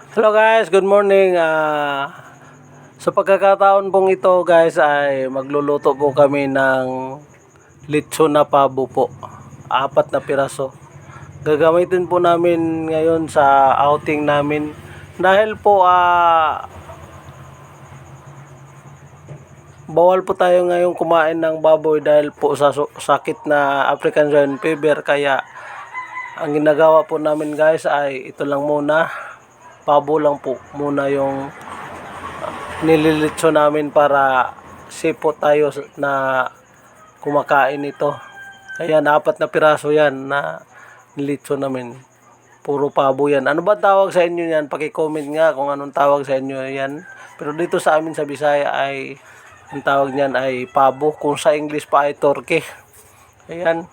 Hello guys, good morning. Sa pagkakataon pong ito guys ay magluluto po kami ng lechon na pabo po. 4 na piraso. Gagamitin po namin ngayon sa outing namin dahil po bawal po tayo ngayong kumain ng baboy dahil po sa sakit na African Swine Fever, kaya ang ginagawa po namin guys ay ito lang muna. Pabo lang po muna yung nililitso namin para safe po tayo na kumakain ito. Kaya 4 na piraso yan na nilitso namin. Puro pabo yan. Ano ba tawag sa inyo yan? Paki-comment nga kung anong tawag sa inyo yan. Pero dito sa amin sa Bisaya ay ang tawag niyan ay pabo. Kung sa English pa ay turkey. Ayan.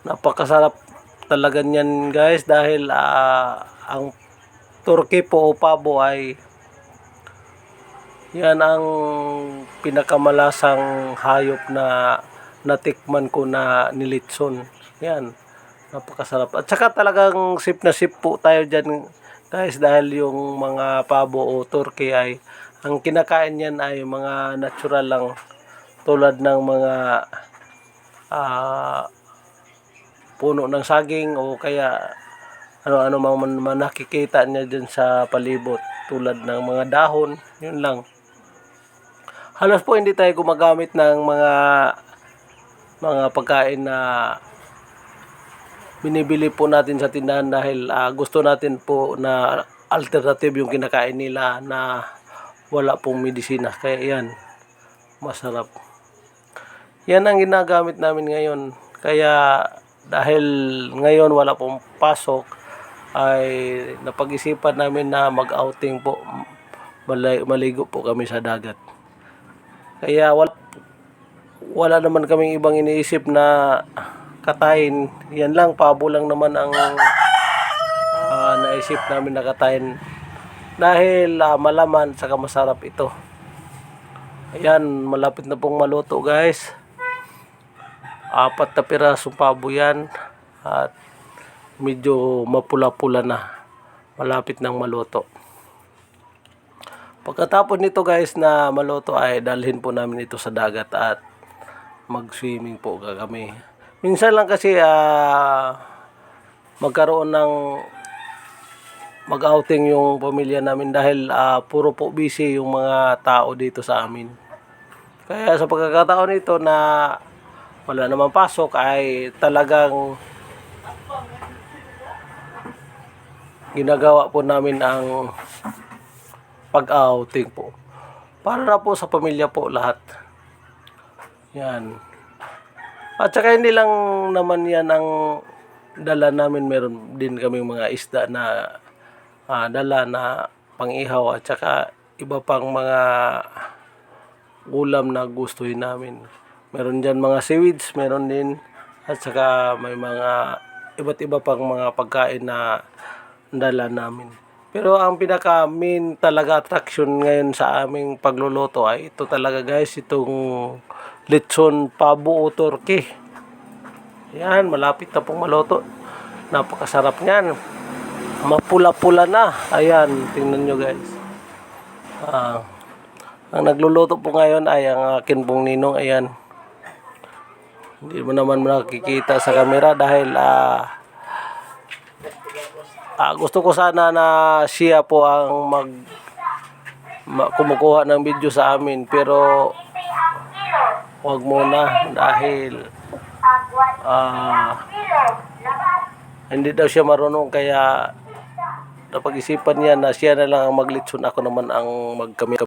Napakasarap talaga niyan guys dahil ang turkey po o pabo ay yan ang pinakamalasang hayop na natikman ko na nilitson. Yan, napakasarap. At saka talagang sip na sip po tayo dyan guys dahil yung mga pabo o turkey ay ang kinakain yan ay mga natural lang, tulad ng mga puno ng saging o kaya ano-ano man nakikita niya dyan sa palibot, tulad ng mga dahon, yun lang. Halos po hindi tayo gumagamit ng mga pagkain na binibili po natin sa tindahan dahil gusto natin po na alternative yung kinakain nila na wala pong medisina. Kaya yan, masarap. Yan ang ginagamit namin ngayon. Kaya dahil ngayon wala pong pasok, ay napag-isipan namin na mag-outing po, maligo po kami sa dagat. Kaya wala naman kaming ibang iniisip na katayin. Yan lang, pabo lang naman ang naisip namin na katayin dahil malaman saka masarap ito. Ayan, malapit na pong maluto guys. 4 na pirasong pabo yan at medyo mapula-pula na, malapit nang maluto. Pagkatapos nito guys na maluto ay dalhin po namin ito sa dagat at mag-swimming po kami. Minsan lang kasi magkaroon ng mag-outing yung pamilya namin dahil puro po busy yung mga tao dito sa amin. Kaya sa pagkakataon nito na wala namang pasok ay talagang ginagawa po namin ang pag-outing po. Para na po sa pamilya po lahat. Yan. At saka hindi lang naman yan ang dala namin. Meron din kaming mga isda na dala na pang-ihaw at saka iba pang mga ulam na gustuhin namin. Meron dyan mga seaweeds, meron din. At saka may mga iba't iba pang mga pagkain na dala namin. Pero ang pinaka main talaga attraction ngayon sa aming pagluluto ay ito talaga guys, itong lechon pabo o turkey. Yan, malapit na pong maluto. Napakasarap niyan. Mapula-pula na. Ayan, tingnan nyo guys. Ang nagluluto po ngayon ay ang akin pong ninong. Ayan. Hindi mo naman nakikita sa camera dahil gusto ko sana na siya po ang kumukuha ng video sa amin, pero wag muna dahil hindi daw siya marunong, kaya napag-isipan niya na siya na lang ang maglitson, ako naman ang magkami.